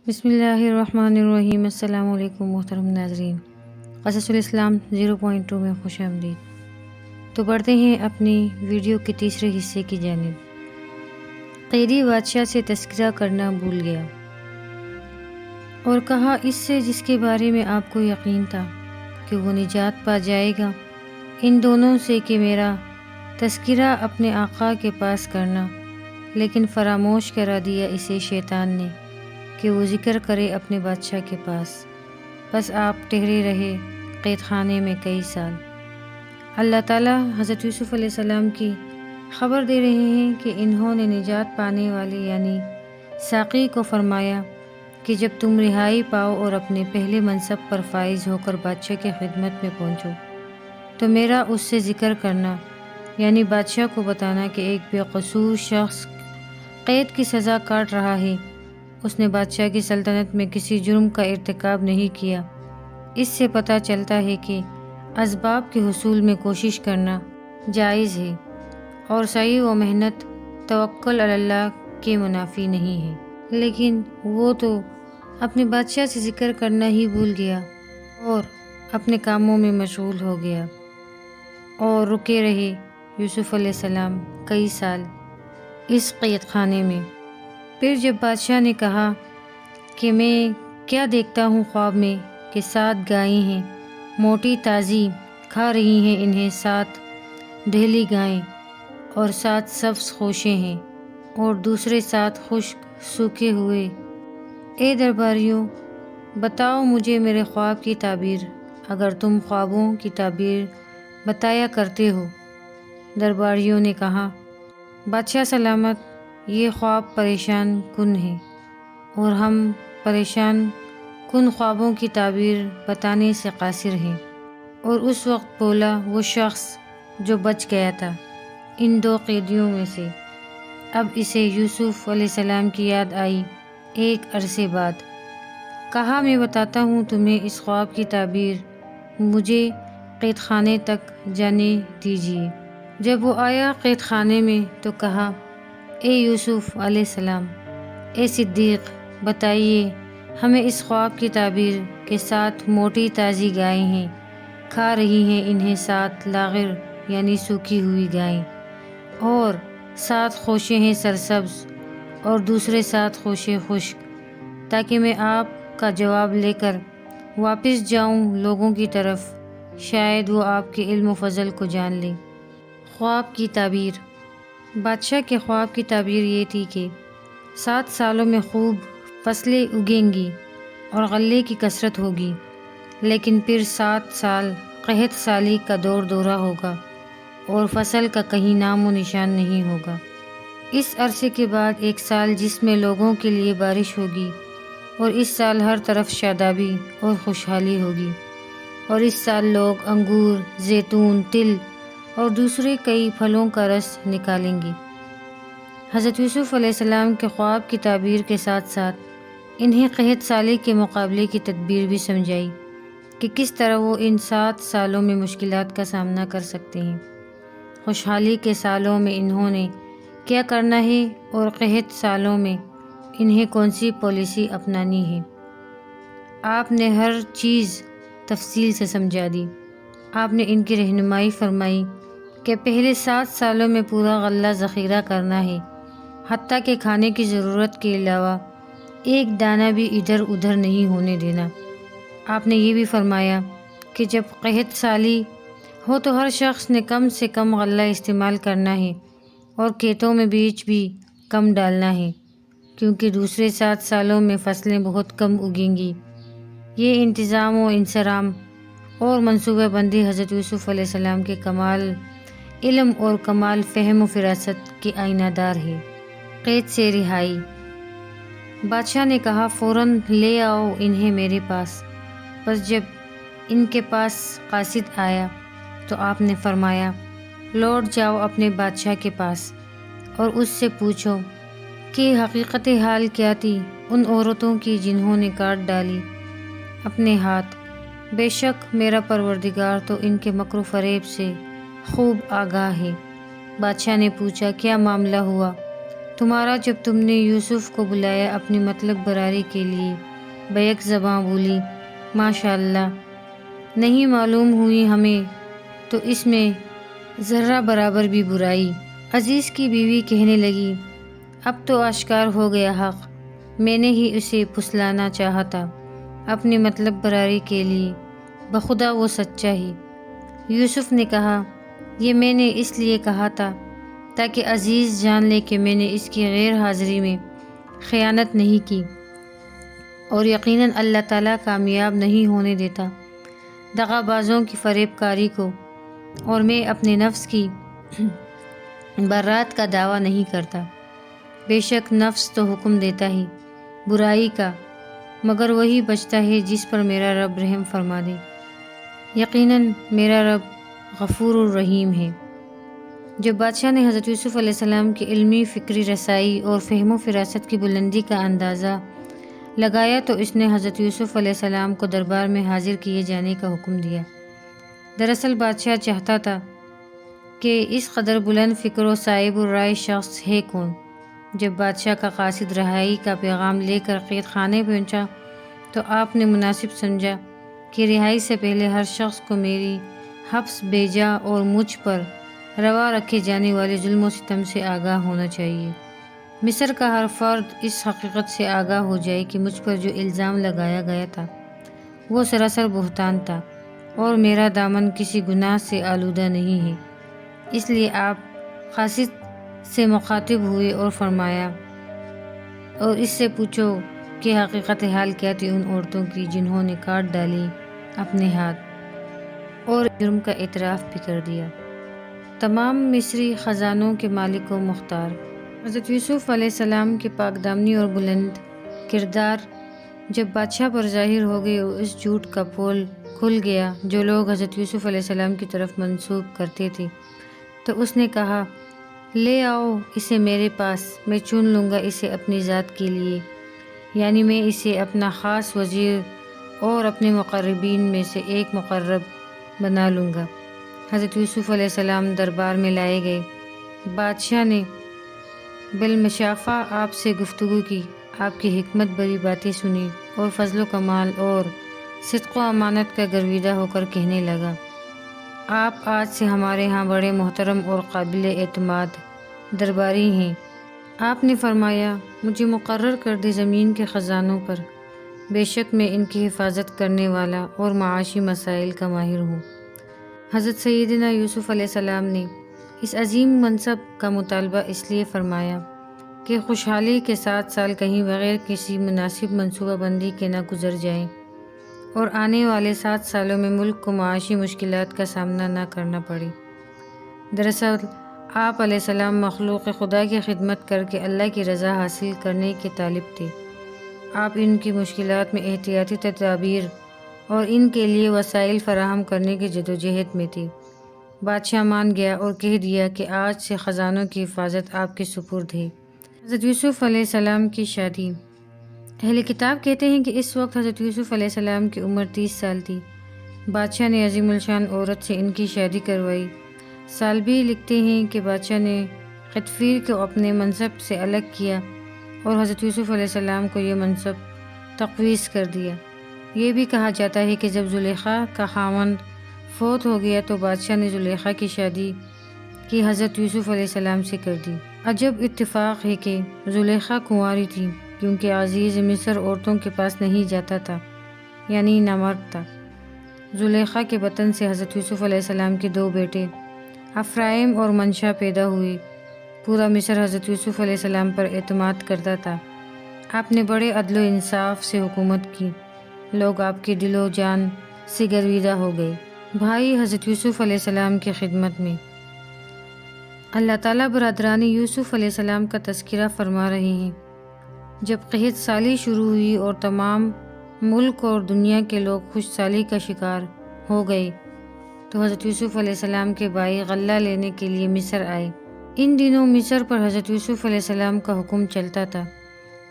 بسم اللہ الرحمن الرحیم۔ السلام علیکم محترم ناظرین، قصص الاسلام 0.2 میں خوش آمدید۔ تو بڑھتے ہیں اپنی ویڈیو کے تیسرے حصے کی جانب۔ قیدی بادشاہ سے تذکرہ کرنا بھول گیا اور کہا اس سے جس کے بارے میں آپ کو یقین تھا کہ وہ نجات پا جائے گا، ان دونوں سے کہ میرا تذکرہ اپنے آقا کے پاس کرنا، لیکن فراموش کرا دیا اسے شیطان نے کہ وہ ذکر کرے اپنے بادشاہ کے پاس۔ بس آپ ٹھہرے رہے قید خانے میں کئی سال۔ اللہ تعالیٰ حضرت یوسف علیہ السلام کی خبر دے رہے ہیں کہ انہوں نے نجات پانے والے یعنی ساقی کو فرمایا کہ جب تم رہائی پاؤ اور اپنے پہلے منصب پر فائز ہو کر بادشاہ کی خدمت میں پہنچو تو میرا اس سے ذکر کرنا، یعنی بادشاہ کو بتانا کہ ایک بے قصور شخص قید کی سزا کاٹ رہا ہے، اس نے بادشاہ کی سلطنت میں کسی جرم کا ارتکاب نہیں کیا۔ اس سے پتہ چلتا ہے کہ اسباب کے حصول میں کوشش کرنا جائز ہے اور سعی و محنت توکل علی اللہ کے منافی نہیں ہے، لیکن وہ تو اپنے بادشاہ سے ذکر کرنا ہی بھول گیا اور اپنے کاموں میں مشغول ہو گیا اور رکے رہے یوسف علیہ السلام کئی سال اس قید خانے میں۔ پھر جب بادشاہ نے کہا کہ میں کیا دیکھتا ہوں خواب میں کہ 7 گائیں ہیں، موٹی تازی، کھا رہی ہیں انہیں 7 دہلی گائیں، اور 7 سبز خوشیں ہیں اور دوسرے 7 خشک سوکھے ہوئے۔ اے درباریوں، بتاؤ مجھے میرے خواب کی تعبیر، اگر تم خوابوں کی تعبیر بتایا کرتے ہو۔ درباریوں نے کہا، بادشاہ سلامت، یہ خواب پریشان کن ہے اور ہم پریشان کن خوابوں کی تعبیر بتانے سے قاصر ہیں۔ اور اس وقت بولا وہ شخص جو بچ گیا تھا ان 2 قیدیوں میں سے۔ اب اسے یوسف علیہ السلام کی یاد آئی ایک عرصے بعد۔ کہا میں بتاتا ہوں تمہیں اس خواب کی تعبیر، مجھے قید خانے تک جانے دیجیے۔ جب وہ آیا قید خانے میں تو کہا، اے یوسف علیہ السلام، اے صدیق، بتائیے ہمیں اس خواب کی تعبیر کہ 7 موٹی تازی گائیں ہیں، کھا رہی ہیں انہیں 7 لاغر یعنی سوکھی ہوئی گائیں، اور 7 خوشیں ہیں سرسبز اور دوسرے 7 خوشیں خشک، تاکہ میں آپ کا جواب لے کر واپس جاؤں لوگوں کی طرف، شاید وہ آپ کے علم و فضل کو جان لیں۔ خواب کی تعبیر۔ بادشاہ کے خواب کی تعبیر یہ تھی کہ 7 سالوں میں خوب فصلیں اگیں گی اور غلے کی کثرت ہوگی، لیکن پھر 7 سال قحط سالی کا دورہ ہوگا اور فصل کا کہیں نام و نشان نہیں ہوگا۔ اس عرصے کے بعد 1 سال جس میں لوگوں کے لیے بارش ہوگی، اور اس سال ہر طرف شادابی اور خوشحالی ہوگی، اور اس سال لوگ انگور، زیتون، تل اور دوسرے کئی پھلوں کا رس نکالیں گے۔ حضرت یوسف علیہ السلام کے خواب کی تعبیر کے ساتھ ساتھ انہیں قحط سالی کے مقابلے کی تدبیر بھی سمجھائی کہ کس طرح وہ ان 7 سالوں میں مشکلات کا سامنا کر سکتے ہیں۔ خوشحالی کے سالوں میں انہوں نے کیا کرنا ہے اور قحط سالوں میں انہیں کون سی پالیسی اپنانی ہے۔ آپ نے ہر چیز تفصیل سے سمجھا دی۔ آپ نے ان کی رہنمائی فرمائی کہ پہلے 7 سالوں میں پورا غلہ ذخیرہ کرنا ہے، حتیٰ کہ کھانے کی ضرورت کے علاوہ ایک دانہ بھی ادھر ادھر نہیں ہونے دینا۔ آپ نے یہ بھی فرمایا کہ جب قحط سالی ہو تو ہر شخص نے کم سے کم غلہ استعمال کرنا ہے اور کھیتوں میں بیج بھی کم ڈالنا ہے، کیونکہ دوسرے 7 سالوں میں فصلیں بہت کم اگیں گی۔ یہ انتظام و انصرام اور منصوبہ بندی حضرت یوسف علیہ السلام کے کمال علم اور کمال فہم و فراست کی آئینہ دار ہے۔ قید سے رہائی۔ بادشاہ نے کہا، فوراً لے آؤ انہیں میرے پاس۔ بس جب ان کے پاس قاصد آیا تو آپ نے فرمایا، لوٹ جاؤ اپنے بادشاہ کے پاس اور اس سے پوچھو کہ حقیقت حال کیا تھی ان عورتوں کی جنہوں نے کاٹ ڈالی اپنے ہاتھ۔ بے شک میرا پروردگار تو ان کے مکر و فریب سے خوب آگاہ ہے۔ بادشاہ نے پوچھا، کیا معاملہ ہوا؟ تمہارا جب تم نے یوسف کو بلایا اپنی مطلب براری کے لیے، بیک زباں بولی ماشاء اللہ، نہیں معلوم ہوئی ہمیں تو اس میں ذرہ برابر بھی برائی۔ عزیز کی بیوی کہنے لگی، اب تو آشکار ہو گیا حق، میں نے ہی اسے پھسلانا چاہا تھا اپنی مطلب براری کے لیے، بخدا وہ سچا ہی۔ یوسف نے کہا، یہ میں نے اس لیے کہا تھا تاکہ عزیز جان لے کہ میں نے اس کی غیر حاضری میں خیانت نہیں کی، اور یقیناً اللہ تعالیٰ کامیاب نہیں ہونے دیتا دغا بازوں کی فریب کاری کو، اور میں اپنے نفس کی برات کا دعویٰ نہیں کرتا۔ بے شک نفس تو حکم دیتا ہی برائی کا، مگر وہی بچتا ہے جس پر میرا رب رحم فرما دے۔ یقیناً میرا رب غفور الرحیم ہے۔ جب بادشاہ نے حضرت یوسف علیہ السلام کی علمی فکری رسائی اور فہم و فراست کی بلندی کا اندازہ لگایا تو اس نے حضرت یوسف علیہ السلام کو دربار میں حاضر کیے جانے کا حکم دیا۔ دراصل بادشاہ چاہتا تھا کہ اس قدر بلند فکر و صائب الرائے شخص ہے کون۔ جب بادشاہ کا قاصد رہائی کا پیغام لے کر قید خانے پہنچا تو آپ نے مناسب سمجھا کہ رہائی سے پہلے ہر شخص کو میری حبس بیجا اور مجھ پر روا رکھے جانے والے ظلم و ستم سے آگاہ ہونا چاہیے۔ مصر کا ہر فرد اس حقیقت سے آگاہ ہو جائے کہ مجھ پر جو الزام لگایا گیا تھا وہ سراسر بہتان تھا، اور میرا دامن کسی گناہ سے آلودہ نہیں ہے۔ اس لیے آپ قاصد سے مخاطب ہوئے اور فرمایا، اور اس سے پوچھو کہ حقیقت حال کیا تھی ان عورتوں کی جنہوں نے کاٹ ڈالی اپنے ہاتھ اور جرم کا اعتراف بھی کر دیا۔ تمام مصری خزانوں کے مالک و مختار حضرت یوسف علیہ السلام کے پاک دامنی اور بلند کردار جب بادشاہ پر ظاہر ہو گئے اور اس جھوٹ کا پول کھل گیا جو لوگ حضرت یوسف علیہ السلام کی طرف منسوب کرتے تھے، تو اس نے کہا، لے آؤ اسے میرے پاس، میں چن لوں گا اسے اپنی ذات کے لیے، یعنی میں اسے اپنا خاص وزیر اور اپنے مقربین میں سے ایک مقرب بنا لوں گا۔ حضرت یوسف علیہ السلام دربار میں لائے گئے۔ بادشاہ نے بالمشافہ آپ سے گفتگو کی، آپ کی حکمت بری باتیں سنی اور فضل و کمال اور صدق و امانت کا گرویدہ ہو کر کہنے لگا، آپ آج سے ہمارے ہاں بڑے محترم اور قابل اعتماد درباری ہیں۔ آپ نے فرمایا، مجھے مقرر کر دے زمین کے خزانوں پر، بے شک میں ان کی حفاظت کرنے والا اور معاشی مسائل کا ماہر ہوں۔ حضرت سیدنا یوسف علیہ السلام نے اس عظیم منصب کا مطالبہ اس لیے فرمایا کہ خوشحالی کے 7 سال کہیں بغیر کسی مناسب منصوبہ بندی کے نہ گزر جائیں، اور آنے والے 7 سالوں میں ملک کو معاشی مشکلات کا سامنا نہ کرنا پڑے۔ دراصل آپ علیہ السلام مخلوق خدا کی خدمت کر کے اللہ کی رضا حاصل کرنے کے طالب تھے۔ آپ ان کی مشکلات میں احتیاطی تدابیر اور ان کے لیے وسائل فراہم کرنے کی جدوجہد میں تھے۔ بادشاہ مان گیا اور کہہ دیا کہ آج سے خزانوں کی حفاظت آپ کے سپرد ہے۔ حضرت یوسف علیہ السلام کی شادی۔ اہل کتاب کہتے ہیں کہ اس وقت حضرت یوسف علیہ السلام کی عمر 30 سال تھی۔ بادشاہ نے عظیم الشان عورت سے ان کی شادی کروائی۔ سالبی لکھتے ہیں کہ بادشاہ نے قطفیر کو اپنے منصب سے الگ کیا اور حضرت یوسف علیہ السلام کو یہ منصب تقویض کر دیا۔ یہ بھی کہا جاتا ہے کہ جب زلیخا کا خاوند فوت ہو گیا تو بادشاہ نے زلیخا کی شادی کی حضرت یوسف علیہ السلام سے کر دی۔ عجب اتفاق ہے کہ زلیخا کنواری تھی، کیونکہ عزیز مصر عورتوں کے پاس نہیں جاتا تھا، یعنی نامرد تھا۔ زلیخا کے بطن سے حضرت یوسف علیہ السلام کے 2 بیٹے افرائیم اور منشا پیدا ہوئے۔ پورا مصر حضرت یوسف علیہ السلام پر اعتماد کرتا تھا۔ آپ نے بڑے عدل و انصاف سے حکومت کی، لوگ آپ کی دل و جان سے گرویدہ ہو گئے۔ بھائی حضرت یوسف علیہ السلام کی خدمت میں۔ اللہ تعالیٰ برادران یوسف علیہ السلام کا تذکرہ فرما رہے ہیں۔ جب قحط سالی شروع ہوئی اور تمام ملک اور دنیا کے لوگ خوش سالی کا شکار ہو گئے تو حضرت یوسف علیہ السلام کے بھائی غلہ لینے کے لیے مصر آئے۔ ان دنوں مصر پر حضرت یوسف علیہ السلام کا حکم چلتا تھا۔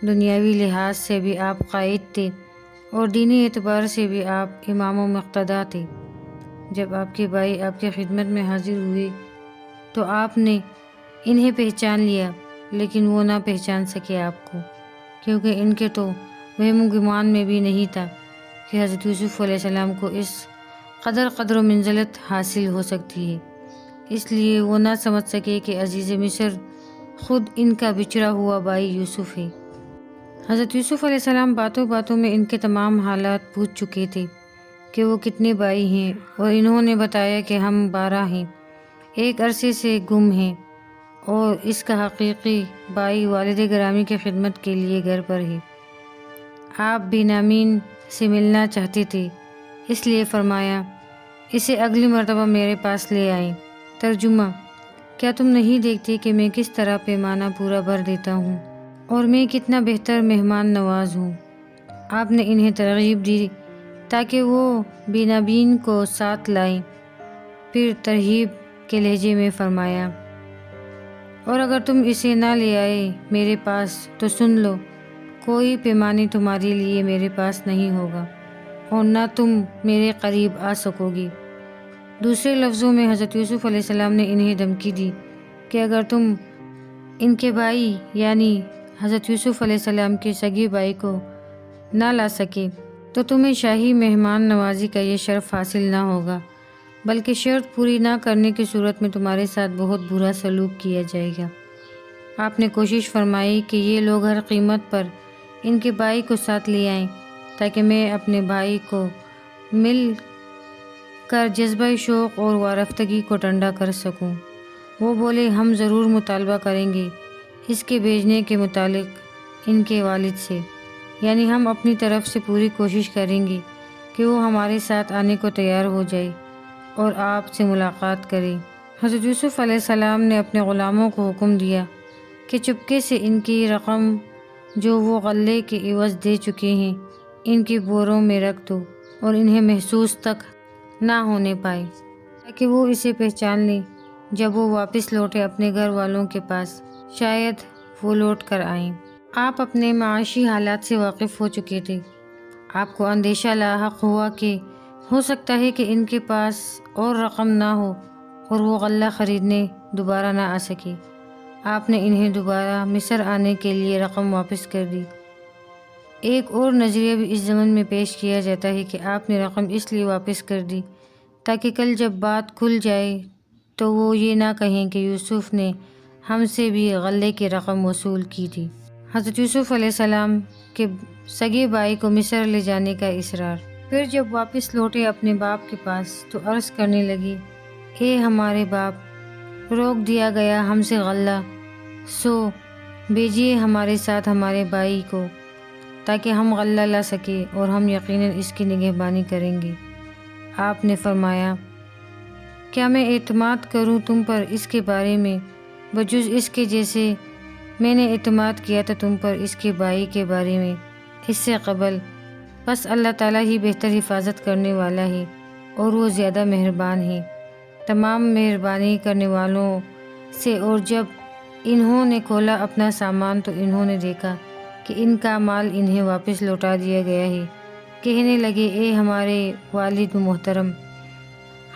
دنیاوی لحاظ سے بھی آپ قائد تھے اور دینی اعتبار سے بھی آپ امام و مقتدا تھے۔ جب آپ کے بھائی آپ کی خدمت میں حاضر ہوئے تو آپ نے انہیں پہچان لیا لیکن وہ نہ پہچان سکے آپ کو، کیونکہ ان کے تو وہم و گمان میں بھی نہیں تھا کہ حضرت یوسف علیہ السلام کو اس قدر و منزلت حاصل ہو سکتی ہے۔ اس لیے وہ نہ سمجھ سکے کہ عزیز مصر خود ان کا بچھڑا ہوا بھائی یوسف ہے۔ حضرت یوسف علیہ السلام باتوں باتوں میں ان کے تمام حالات پوچھ چکے تھے کہ وہ کتنے بھائی ہیں، اور انہوں نے بتایا کہ ہم 12 ہیں، ایک عرصے سے گم ہیں، اور اس کا حقیقی بھائی والد گرامی کی خدمت کے لیے گھر پر ہے۔ آپ بنیامین سے ملنا چاہتے تھے، اس لیے فرمایا اسے اگلی مرتبہ میرے پاس لے آئیں۔ ترجمہ: کیا تم نہیں دیکھتے کہ میں کس طرح پیمانہ پورا بھر دیتا ہوں، اور میں کتنا بہتر مہمان نواز ہوں؟ آپ نے انہیں ترغیب دی تاکہ وہ بنیامین کو ساتھ لائیں۔ پھر ترہیب کے لہجے میں فرمایا، اور اگر تم اسے نہ لے آئے میرے پاس تو سن لو، کوئی پیمانے تمہارے لیے میرے پاس نہیں ہوگا، اور نہ تم میرے قریب آ سکو گی۔ دوسرے لفظوں میں حضرت یوسف علیہ السلام نے انہیں دھمکی دی کہ اگر تم ان کے بھائی یعنی حضرت یوسف علیہ السلام کے سگے بھائی کو نہ لا سکے تو تمہیں شاہی مہمان نوازی کا یہ شرف حاصل نہ ہوگا، بلکہ شرط پوری نہ کرنے کی صورت میں تمہارے ساتھ بہت برا سلوک کیا جائے گا۔ آپ نے کوشش فرمائی کہ یہ لوگ ہر قیمت پر ان کے بھائی کو ساتھ لے آئیں تاکہ میں اپنے بھائی کو مل کر جذبہ شوق اور وارفتگی کو ٹھنڈا کر سکوں۔ وہ بولے، ہم ضرور مطالبہ کریں گے اس کے بھیجنے کے متعلق ان کے والد سے، یعنی ہم اپنی طرف سے پوری کوشش کریں گے کہ وہ ہمارے ساتھ آنے کو تیار ہو جائے اور آپ سے ملاقات کرے۔ حضرت یوسف علیہ السلام نے اپنے غلاموں کو حکم دیا کہ چپکے سے ان کی رقم جو وہ غلے کے عوض دے چکے ہیں ان کی بوروں میں رکھ دو، اور انہیں محسوس تک نہ ہونے پائے تاکہ وہ اسے پہچان لیں جب وہ واپس لوٹے اپنے گھر والوں کے پاس، شاید وہ لوٹ کر آئیں۔ آپ اپنے معاشی حالات سے واقف ہو چکے تھے۔ آپ کو اندیشہ لاحق ہوا کہ ہو سکتا ہے کہ ان کے پاس اور رقم نہ ہو اور وہ غلہ خریدنے دوبارہ نہ آ سکے۔ آپ نے انہیں دوبارہ مصر آنے کے لیے رقم واپس کر دی۔ ایک اور نظریہ بھی اس ضمن میں پیش کیا جاتا ہے کہ آپ نے رقم اس لیے واپس کر دی تاکہ کل جب بات کھل جائے تو وہ یہ نہ کہیں کہ یوسف نے ہم سے بھی غلے کی رقم وصول کی تھی۔ حضرت یوسف علیہ السلام کے سگے بھائی کو مصر لے جانے کا اصرار۔ پھر جب واپس لوٹے اپنے باپ کے پاس تو عرض کرنے لگے، اے ہمارے باپ، روک دیا گیا ہم سے غلہ، سو بھیجیے ہمارے ساتھ ہمارے بھائی کو تاکہ ہم غلہ لا سکیں اور ہم یقیناً اس کی نگہبانی کریں گے۔ آپ نے فرمایا، کیا میں اعتماد کروں تم پر اس کے بارے میں بجز اس کے جیسے میں نے اعتماد کیا تھا تم پر اس کے بھائی کے بارے میں اس سے قبل؟ بس اللہ تعالیٰ ہی بہتر حفاظت کرنے والا ہے اور وہ زیادہ مہربان ہے تمام مہربانی کرنے والوں سے۔ اور جب انہوں نے کھولا اپنا سامان تو انہوں نے دیکھا کہ ان کا مال انہیں واپس لوٹا دیا گیا ہے۔ کہنے لگے، اے ہمارے والد محترم،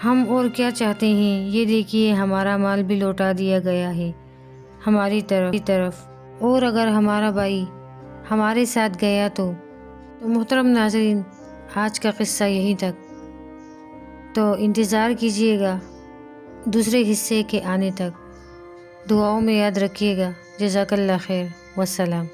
ہم اور کیا چاہتے ہیں، یہ دیکھیے ہمارا مال بھی لوٹا دیا گیا ہے ہماری طرف، اور اگر ہمارا بھائی ہمارے ساتھ گیا تو محترم ناظرین، آج کا قصہ یہیں تک، تو انتظار کیجیے گا دوسرے حصے کے آنے تک۔ دعاؤں میں یاد رکھیے گا۔ جزاک اللہ خیر، والسلام۔